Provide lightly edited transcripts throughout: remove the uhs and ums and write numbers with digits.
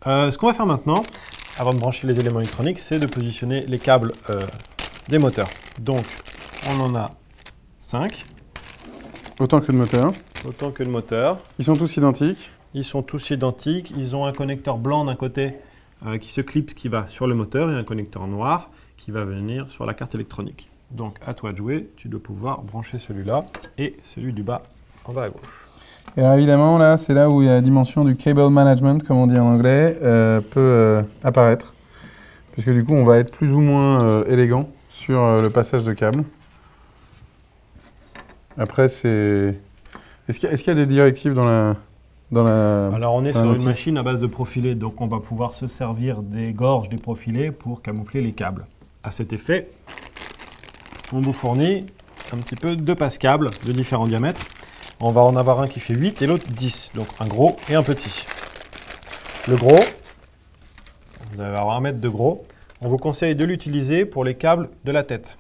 Ce qu'on va faire maintenant, avant de brancher les éléments électroniques, c'est de positionner les câbles des moteurs. Donc, on en a 5. Autant que de moteur. Autant que de moteurs. Ils sont tous identiques. Ils sont tous identiques. Ils ont un connecteur blanc d'un côté qui se clipse, qui va sur le moteur, et un connecteur noir qui va venir sur la carte électronique. Donc, à toi de jouer. Tu dois pouvoir brancher celui-là et celui du bas en bas à gauche. Et alors évidemment, là, c'est là où la dimension du cable management, comme on dit en anglais, peut apparaître. Puisque du coup, on va être plus ou moins élégant sur le passage de câbles. Après, c'est... Est-ce qu'il y a des directives dans la... Alors, on est sur une machine à base de profilés, donc on va pouvoir se servir des gorges des profilés pour camoufler les câbles. À cet effet, on vous fournit un petit peu 2 passes-câbles de différents diamètres. On va en avoir un qui fait 8 et l'autre 10, donc un gros et un petit. Le gros, vous allez avoir 1 mètre de gros. On vous conseille de l'utiliser pour les câbles de la tête.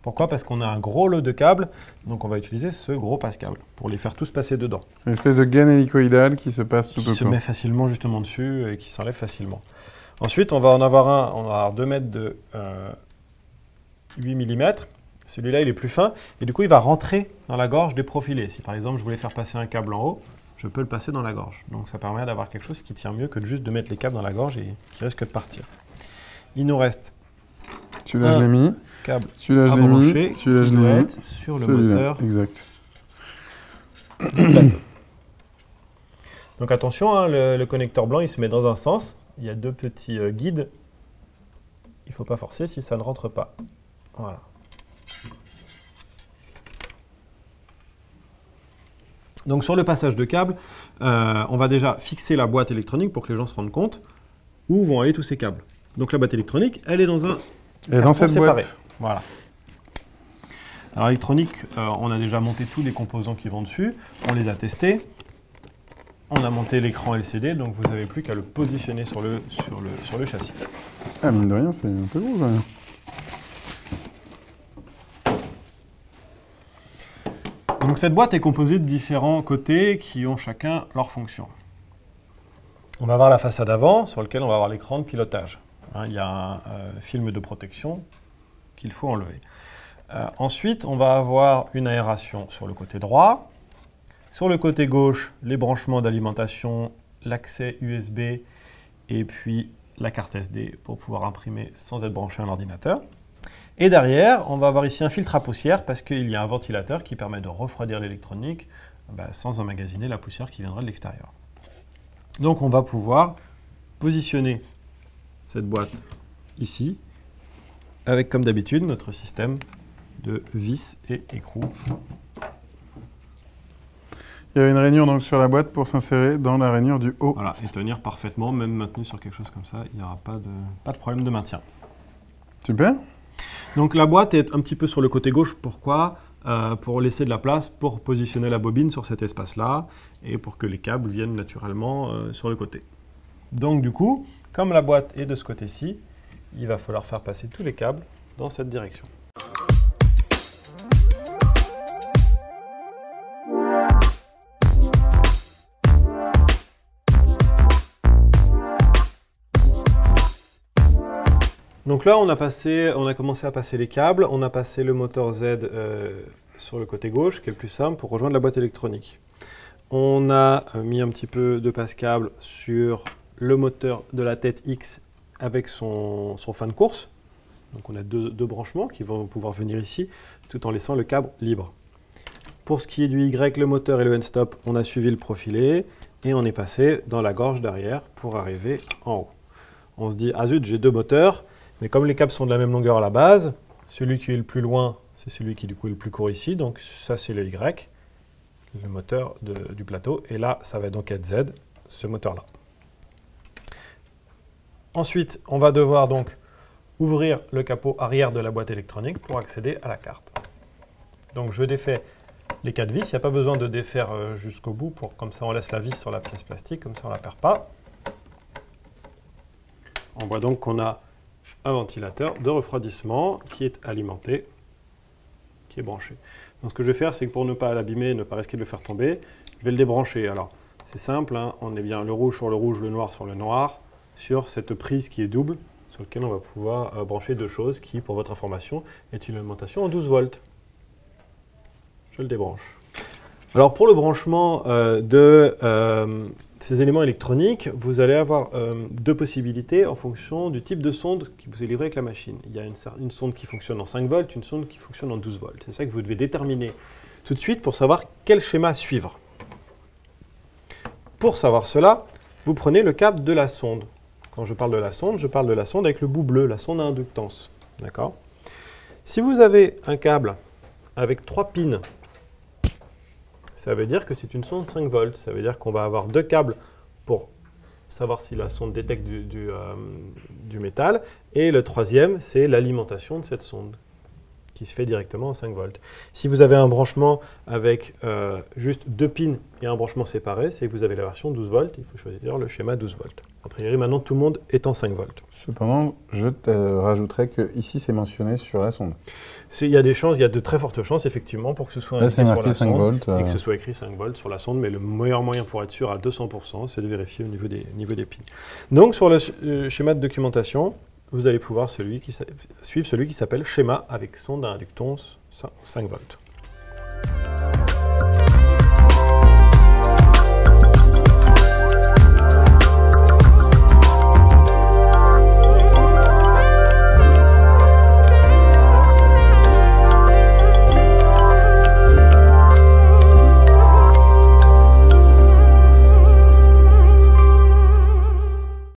Pourquoi? Parce qu'on a un gros lot de câbles, donc on va utiliser ce gros passe-câble pour les faire tous passer dedans. C'est une espèce de gaine hélicoïdale qui se passe tout autour. Qui se met facilement justement dessus et qui s'enlève facilement. Ensuite, on va en avoir un, on va avoir 2 mètres de 8 mm. Celui-là, il est plus fin et du coup, il va rentrer dans la gorge des profilés. Si par exemple, je voulais faire passer un câble en haut, je peux le passer dans la gorge. Donc ça permet d'avoir quelque chose qui tient mieux que de juste de mettre les câbles dans la gorge et qui risque de partir. Il nous reste celui-là, je l'ai mis. Câble celui-là, je l'ai mis. Celui-là, je l'ai mis. Sur le moteur. Exact. Du plateau. Donc attention, hein, le connecteur blanc, il se met dans un sens. Il y a 2 petits guides. Il ne faut pas forcer si ça ne rentre pas. Voilà. Donc sur le passage de câble, on va déjà fixer la boîte électronique pour que les gens se rendent compte où vont aller tous ces câbles. Donc la boîte électronique, elle est dans un carton séparé. Voilà. Alors l'électronique, on a déjà monté tous les composants qui vont dessus, on les a testés, on a monté l'écran LCD, donc vous n'avez plus qu'à le positionner sur le châssis. Ah mine de rien, c'est un peu gros quand même. Donc cette boîte est composée de différents côtés qui ont chacun leur fonction. On va avoir la façade avant sur laquelle on va avoir l'écran de pilotage. Il y a un film de protection qu'il faut enlever. Ensuite, on va avoir une aération sur le côté droit. Sur le côté gauche, les branchements d'alimentation, l'accès USB et puis la carte SD pour pouvoir imprimer sans être branché à un ordinateur. Et derrière, on va avoir ici un filtre à poussière parce qu'il y a un ventilateur qui permet de refroidir l'électronique sans emmagasiner la poussière qui viendra de l'extérieur. Donc on va pouvoir positionner cette boîte ici avec comme d'habitude notre système de vis et écrou. Il y a une rainure donc sur la boîte pour s'insérer dans la rainure du haut. Voilà, et tenir parfaitement, même maintenu sur quelque chose comme ça, il n'y aura pas de problème de maintien. Super. Donc la boîte est un petit peu sur le côté gauche, pourquoi? Pour laisser de la place pour positionner la bobine sur cet espace-là et pour que les câbles viennent naturellement sur le côté. Donc du coup, comme la boîte est de ce côté-ci, il va falloir faire passer tous les câbles dans cette direction. Donc là, on a commencé à passer les câbles, on a passé le moteur Z sur le côté gauche, qui est le plus simple, pour rejoindre la boîte électronique. On a mis un petit peu de passe-câble sur le moteur de la tête X avec son fin de course. Donc on a deux branchements qui vont pouvoir venir ici, tout en laissant le câble libre. Pour ce qui est du Y, le moteur et le end-stop, on a suivi le profilé et on est passé dans la gorge derrière pour arriver en haut. On se dit, ah zut, j'ai 2 moteurs. Mais comme les câbles sont de la même longueur à la base, celui qui est le plus loin, c'est celui qui du coup est le plus court ici. Donc ça, c'est le Y, le moteur du plateau. Et là, ça va donc être Z, ce moteur-là. Ensuite, on va devoir donc ouvrir le capot arrière de la boîte électronique pour accéder à la carte. Donc je défais les 4 vis. Il n'y a pas besoin de défaire jusqu'au bout. Comme ça, on laisse la vis sur la pièce plastique. Comme ça, on ne la perd pas. On voit donc qu'on a un ventilateur de refroidissement qui est alimenté, qui est branché. Donc ce que je vais faire, c'est que pour ne pas l'abîmer, ne pas risquer de le faire tomber, je vais le débrancher. Alors c'est simple, hein, on est bien le rouge sur le rouge, le noir sur le noir. sur cette prise qui est double, sur laquelle on va pouvoir brancher deux choses qui, pour votre information, est une alimentation en 12 volts. Je le débranche. Alors pour le branchement de ces éléments électroniques, vous allez avoir deux possibilités en fonction du type de sonde qui vous est livrée avec la machine. Il y a une sonde qui fonctionne en 5 volts, une sonde qui fonctionne en 12 volts. C'est ça que vous devez déterminer tout de suite pour savoir quel schéma suivre. Pour savoir cela, vous prenez le câble de la sonde. Quand je parle de la sonde avec le bout bleu, la sonde à inductance. D'accord ? Si vous avez un câble avec 3 pins, ça veut dire que c'est une sonde 5 volts. Ça veut dire qu'on va avoir deux câbles pour savoir si la sonde détecte du métal. Et le troisième, c'est l'alimentation de cette sonde, qui se fait directement en 5 volts. Si vous avez un branchement avec juste deux pins et un branchement séparé, c'est que vous avez la version 12 volts. Il faut choisir le schéma 12 volts. A priori, maintenant, tout le monde est en 5 volts. Cependant, je te rajouterais que ici c'est mentionné sur la sonde. Il y a de très fortes chances, effectivement, pour que ce soit indiqué sur la 5 sonde volts, et que ce soit écrit 5 volts sur la sonde. Mais le meilleur moyen pour être sûr à 200%, c'est de vérifier au niveau des pins. Donc, sur le schéma de documentation, vous allez pouvoir suivre celui qui s'appelle schéma avec sonde à inductance 5 volts.